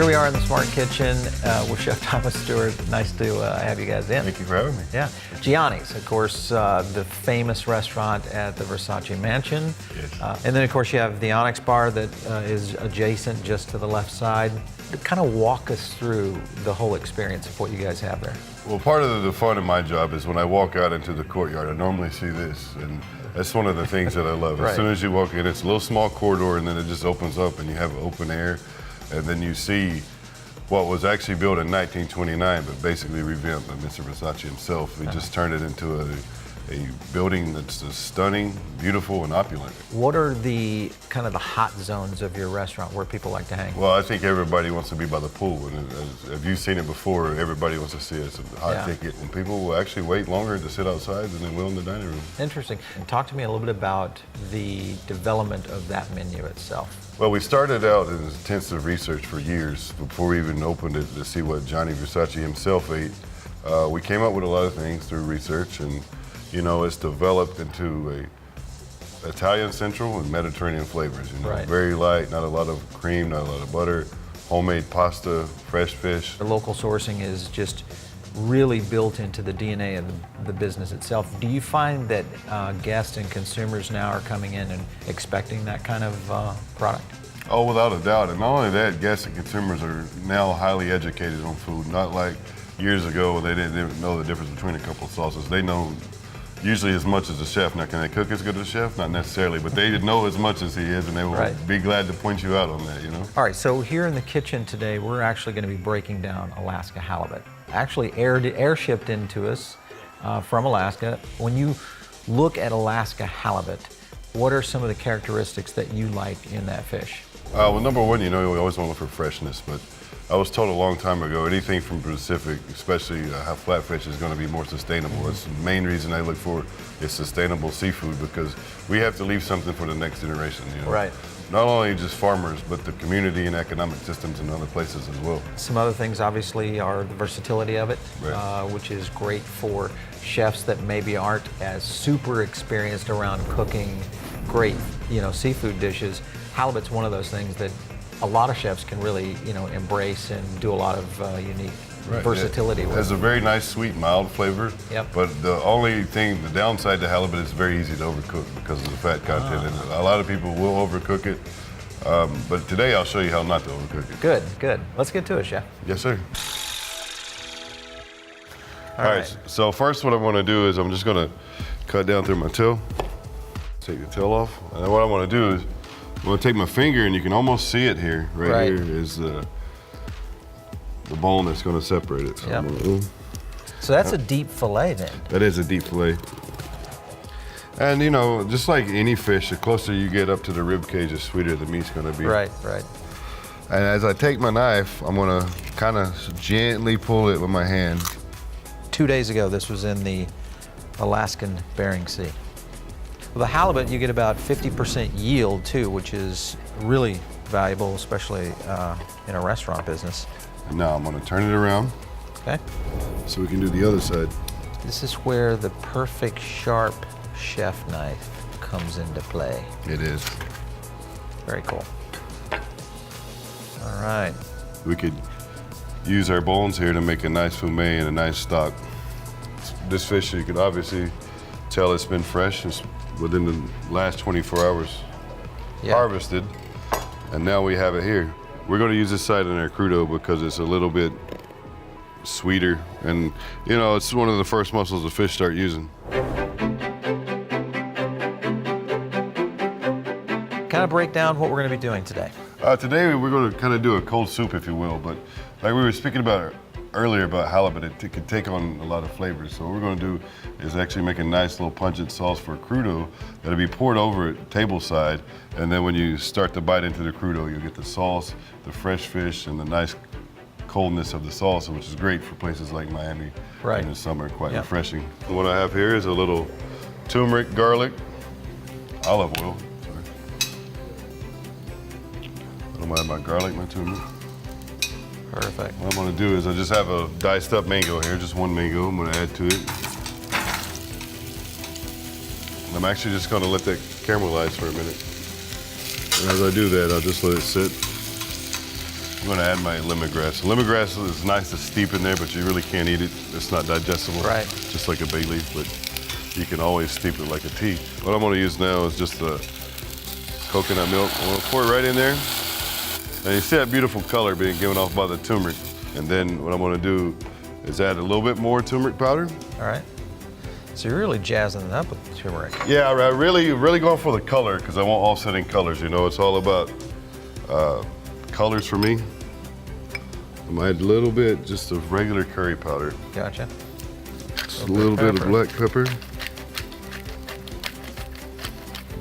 here we are in the Smart Kitchen with Chef Thomas Stewart. Nice to have you guys in. Thank you for having me. Yeah. Gianni's, of course, the famous restaurant at the Versace Mansion. Yes. And then, of course, you have the Onyx Bar that is adjacent just to the left side. Kind of walk us through the whole experience of what you guys have there. Well, part of the fun of my job is when I walk out into the courtyard, I normally see this, and that's one of the things that I love. Right. As soon as you walk in, it's a little small corridor, and then it just opens up, and you have open air, and then you see what was actually built in 1929, but basically revamped by Mr. Versace himself. He just turned it into a building that's stunning, beautiful, and opulent. What are the kind of the hot zones of your restaurant where people like to hang? Well, I think everybody wants to be by the pool, and if you've seen it before, everybody wants to see it. It's a hot ticket, and people will actually wait longer to sit outside than they will in the dining room. Interesting. And talk to me a little bit about the development of that menu itself. Well, we started out in intensive research for years before we even opened it to see what Gianni Versace himself ate. We came up with a lot of things through research, and you know, it's developed into a Italian Central and Mediterranean flavors. You know, Right. Very light, not a lot of cream, not a lot of butter, homemade pasta, fresh fish. The local sourcing is just really built into the DNA of the business itself. Do you find that guests and consumers now are coming in and expecting that kind of product? Oh, without a doubt. And not only that, guests and consumers are now highly educated on food. Not like years ago when they didn't know the difference between a couple of sauces. They know usually as much as the chef. Now, can they cook as good as the chef? Not necessarily, but they know as much as he is, and they will be glad to point you out on that, you know? All right, so here in the kitchen today, we're actually going to be breaking down Alaska halibut. Actually air-shipped into us from Alaska. When you look at Alaska halibut, what are some of the characteristics that you like in that fish? Well, number one, you know, we always want to look for freshness, but I was told a long time ago, anything from Pacific, especially how flatfish, is going to be more sustainable. That's the main reason I look for is sustainable seafood, because we have to leave something for the next generation. You know? Right. Not only just farmers, but the community and economic systems in other places as well. Some other things, obviously, are the versatility of it, Right. which is great for chefs that maybe aren't as super experienced around cooking great, you know, seafood dishes. Halibut's one of those things that a lot of chefs can really, you know, embrace and do a lot of unique versatility It with. has a very nice, sweet, mild flavor. Yep. But the only thing, the downside to halibut is very easy to overcook because of the fat content in it. A lot of people will overcook it, but today I'll show you how not to overcook it. Good, good. Let's get to it, Chef. Yes, sir. All right. So first, what I want to do is I'm just going to cut down through my tail. Take the tail off. And then what I want to do is I'm going to take my finger, and you can almost see it here. Right here is the bone that's going to separate it. So, Yep. So that's a deep fillet then. that is a deep fillet. And you know, just like any fish, the closer you get up to the rib cage, the sweeter the meat's going to be. Right, right. And as I take my knife, I'm going to kind of gently pull it with my hand. 2 days ago, this was in the Alaskan Bering Sea. With the halibut, you get about 50% yield too, which is really valuable, especially in a restaurant business. And now I'm going to turn it around Okay. so we can do the other side. This is where the perfect sharp chef knife comes into play. It is. Very cool. All right. We could use our bones here to make a nice fumet and a nice stock. This fish, you can obviously tell it's been fresh. It's within the last 24 hours harvested, and now we have it here. We're going to use this side in our crudo because it's a little bit sweeter, and you know, it's one of the first mussels the fish start using. Kind of break down what we're going to be doing today. Today we're going to kind of do a cold soup, if you will, but like we were speaking about earlier about halibut, it can take on a lot of flavors. So what we're going to do is actually make a nice little pungent sauce for crudo that'll be poured over it table side, and then when you start to bite into the crudo, you'll get the sauce, the fresh fish, and the nice coldness of the salsa, which is great for places like Miami in the summer, quite refreshing. What I have here is a little turmeric, garlic, olive oil. I'm gonna add my garlic, my turmeric. Perfect. What I'm gonna do is I just have a diced up mango here, just one mango I'm gonna add to it. And I'm actually just gonna let that caramelize for a minute. And as I do that, I'll just let it sit. I'm gonna add my lemongrass. Lemongrass is nice to steep in there, but you really can't eat it. It's not digestible. Right. Just like a bay leaf, but you can always steep it like a tea. What I'm gonna use now is just the coconut milk. I'm gonna pour it right in there. And you see that beautiful color being given off by the turmeric. And then what I'm gonna do is add a little bit more turmeric powder. All right. So you're really jazzing it up with the turmeric. Yeah, I really going for the color because I want offsetting colors. You know, it's all about colors for me. I'm gonna add a little bit just of regular curry powder. Gotcha. Just a little bit of black pepper.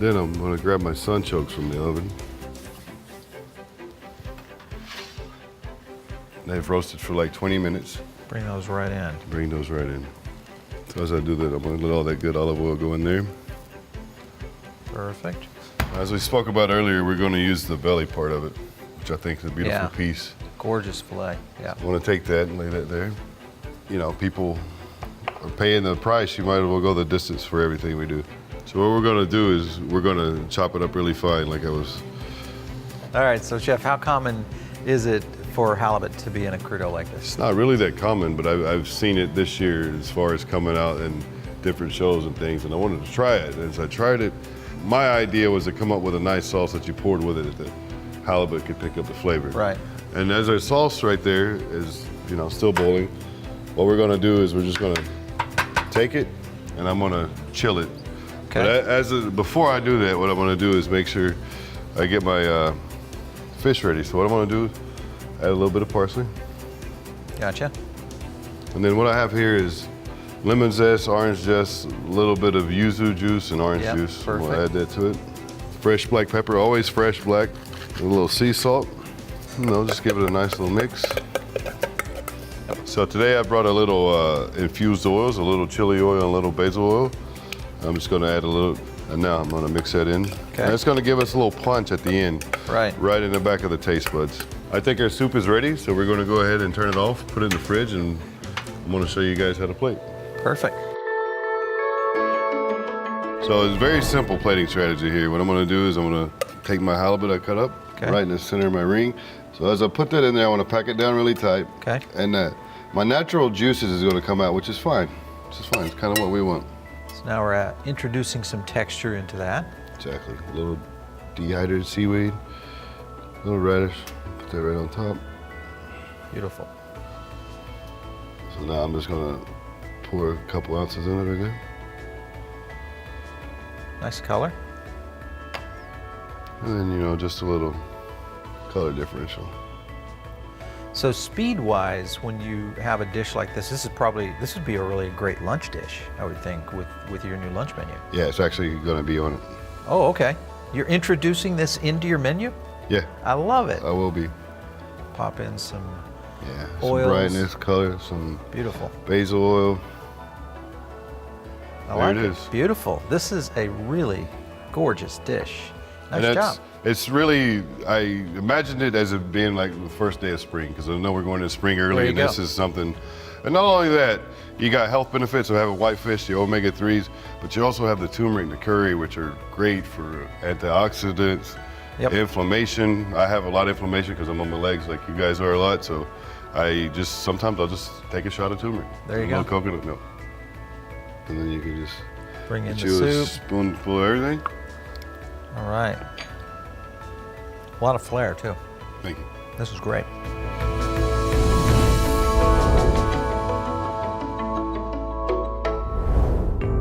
Then I'm gonna grab my sunchokes from the oven. They've roasted for like 20 minutes. Bring those right in. Bring those right in. So as I do that, I'm gonna let all that good olive oil go in there. Perfect. As we spoke about earlier, we're gonna use the belly part of it, which I think is a beautiful Yeah. piece. Gorgeous fillet. Yeah. I wanna take that and lay that there. You know, people are paying the price, you might as well go the distance for everything we do. So what we're gonna do is we're gonna chop it up really fine like I was. All right, so Chef, how common is it for halibut to be in a crudo like this? It's not really that common, but I've seen it this year as far as coming out in different shows and things, and I wanted to try it. As I tried it, my idea was to come up with a nice sauce that you poured with it that the halibut could pick up the flavor. Right. And as our sauce right there is, you know, still boiling, what we're gonna do is we're just gonna take it and I'm gonna chill it. Okay. But before I do that, what I'm gonna do is make sure I get my fish ready. So what I'm gonna do is add a little bit of parsley. Gotcha. And then what I have here is lemon zest, orange zest, a little bit of yuzu juice and orange Yep, juice. I'm perfect. gonna add that to it. Fresh black pepper, always fresh black. And a little sea salt. You know, just give it a nice little mix. So today I brought a little infused oils, a little chili oil and a little basil oil. I'm just gonna add a little, and now I'm gonna mix that in. Okay. And it's gonna give us a little punch at the end. Right. Right in the back of the taste buds. I think our soup is ready, so we're gonna go ahead and turn it off, put it in the fridge, and I'm gonna show you guys how to plate. Perfect. So it's a very simple plating strategy here. What I'm gonna do is I'm gonna take my halibut I cut up, Okay. right in the center of my ring. So as I put that in there, I wanna pack it down really tight. Okay. And my natural juices is gonna come out, which is fine. Which is fine, it's kind of what we want. So now we're introducing some texture into that. Exactly. A little dehydrated seaweed, a little radish, put that right on top. Beautiful. So now I'm just gonna pour a couple ounces in it right there. Nice color. And then, you know, just a little color differential. So speed-wise, when you have a dish like this, this would be a really great lunch dish, I would think, with your new lunch menu. Yeah, it's actually gonna be on it. Oh, okay. You're introducing this into your menu? Yeah, I love it. I will be. Pop in some Yeah, Oils. some brightness, color, some beautiful. basil oil. I There like it it. is. Beautiful. This is a really gorgeous dish. Nice And job. it's really, I imagined it as it being like the first day of spring, because I know we're going to spring early, There you and go. this is something. And not only that, you got health benefits of having whitefish, the omega-3s, but you also have the turmeric and the curry, which are great for antioxidants, Yep. inflammation. I have a lot of inflammation because I'm on my legs like you guys are a lot, so sometimes I'll just take a shot of turmeric. There you a go. little coconut milk. And then you can just Bring in get the you a soup. spoonful of everything. All right. A lot of flair, too. Thank you. This is great.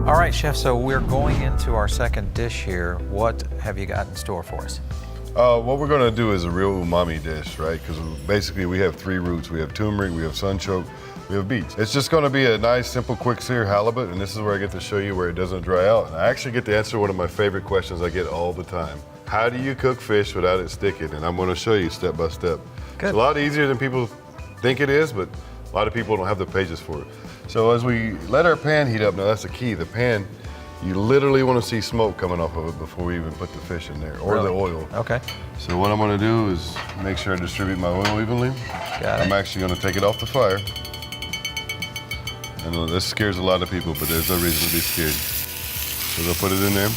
All right, Chef, so we're going into our second dish here. What have you got in store for us? What we're gonna do is a real umami dish, right? Because basically we have three roots. We have turmeric, we have sunchoke, we have beets. It's just gonna be a nice, simple, quick sear halibut, and this is where I get to show you where it doesn't dry out. And I actually get to answer one of my favorite questions I get all the time. How do you cook fish without it sticking? And I'm gonna show you step by step. Good. It's a lot easier than people think it is, but a lot of people don't have the patience for it. So as we let our pan heat up, now that's the key, the pan, you literally wanna see smoke coming off of it before we even put the fish in there, or Really? the oil. Okay. So what I'm gonna do is make sure I distribute my oil evenly. Got I'm it. actually gonna take it off the fire. I know this scares a lot of people, but there's no reason to be scared. So they'll put it in there.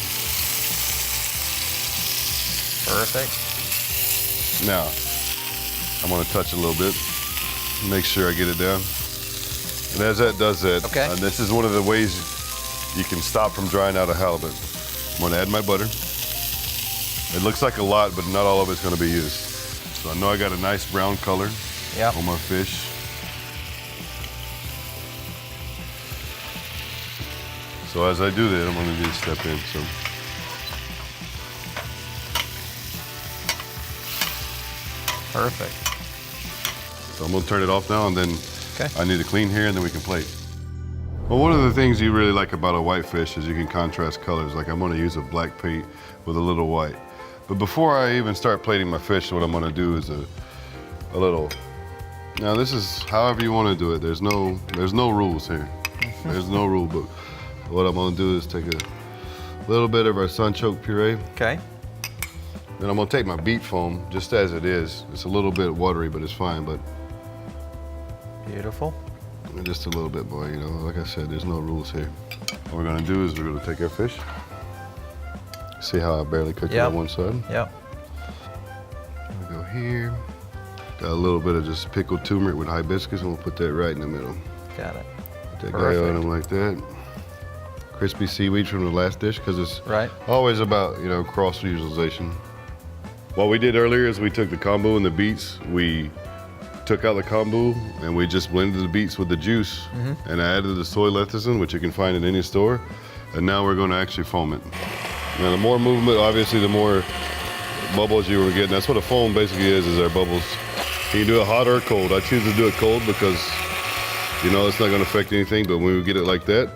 Perfect. Now, I'm gonna touch it a little bit, make sure I get it down. And as that does that, Okay. and this is one of the ways you can stop from drying out a halibut. I'm gonna add my butter. It looks like a lot, but not all of it's gonna be used. So I know I got a nice brown color Yep. on my fish. So as I do that, I'm gonna just step in. Perfect. So I'm gonna turn it off now, and then Okay. I need to clean here, and then we can plate. Well, one of the things you really like about a whitefish is you can contrast colors. Like I'm gonna use a black paint with a little white. But before I even start plating my fish, what I'm gonna do is a little. Now this is however you want to do it. There's no rules here. There's no rule book. What I'm gonna do is take a little bit of our sunchoke puree. Okay. Then I'm gonna take my beet foam just as it is. It's a little bit watery, but it's fine. But Beautiful. just a little bit more, you know. Like I said, there's no rules here. What we're gonna do is we're gonna take our fish. See how I barely cooked it Yep. on one side? Yep. We'll go here. Got a little bit of just pickled turmeric with hibiscus, and we'll put that right in the middle. Got it. Put that guy on him like that. Crispy seaweed from the last dish, because it's Right. always about, you know, cross-utilization. What we did earlier is we took the kombu and the beets, we took out the kombu, and we just blended the beets with the juice, and I added the soy lecithin, which you can find in any store, and now we're gonna actually foam it. Now the more movement, obviously, the more bubbles you were getting. That's what a foam basically is our bubbles. You can do it hot or cold. I choose to do it cold because, you know, it's not gonna affect anything, but when we get it like that,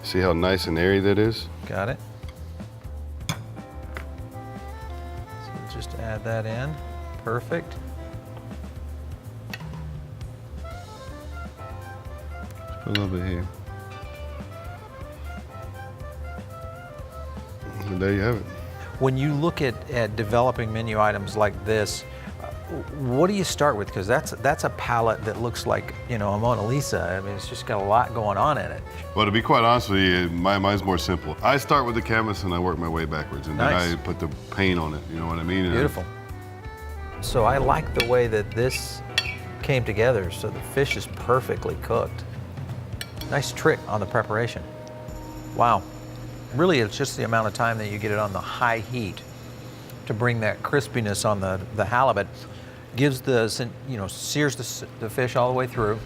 see how nice and airy that is? Got it. So just add that in. Perfect. Put a little bit here. And there you have it. When you look at developing menu items like this, what do you start with? Because that's a palette that looks like, you know, a Mona Lisa. I mean, it's just got a lot going on in it. Well, to be quite honest with you, mine's more simple. I start with the canvas and I work my way backwards, and Nice. then I put the paint on it. You know what I mean? And Beautiful. So I like the way that this came together. So the fish is perfectly cooked. Nice trick on the preparation. Wow. Really, it's just the amount of time that you get it on the high heat to bring that crispiness on the halibut. Gives you know, sears the fish all the way through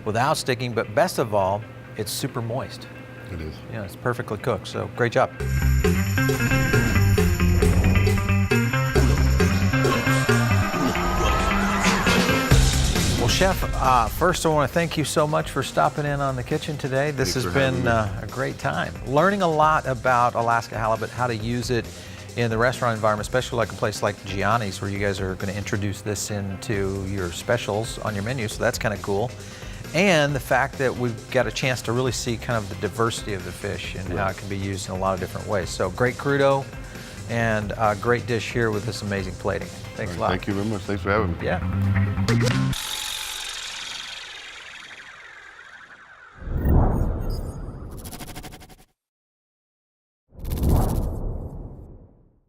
without sticking, but best of all, it's super moist. It is. You know, it's perfectly cooked, so great job. Well, Chef, first I want to thank you so much for stopping in on the kitchen today. This Thanks has for having been me. a great time. Learning a lot about Alaska halibut, how to use it in the restaurant environment, especially like a place like Gianni's, where you guys are going to introduce this into your specials on your menu, so that's kind of cool. And the fact that we've got a chance to really see kind of the diversity of the fish and how it can be used in a lot of different ways. So great crudo and a great dish here with this amazing plating. Thanks a lot. Thank you very much. Thanks for having me. Yeah.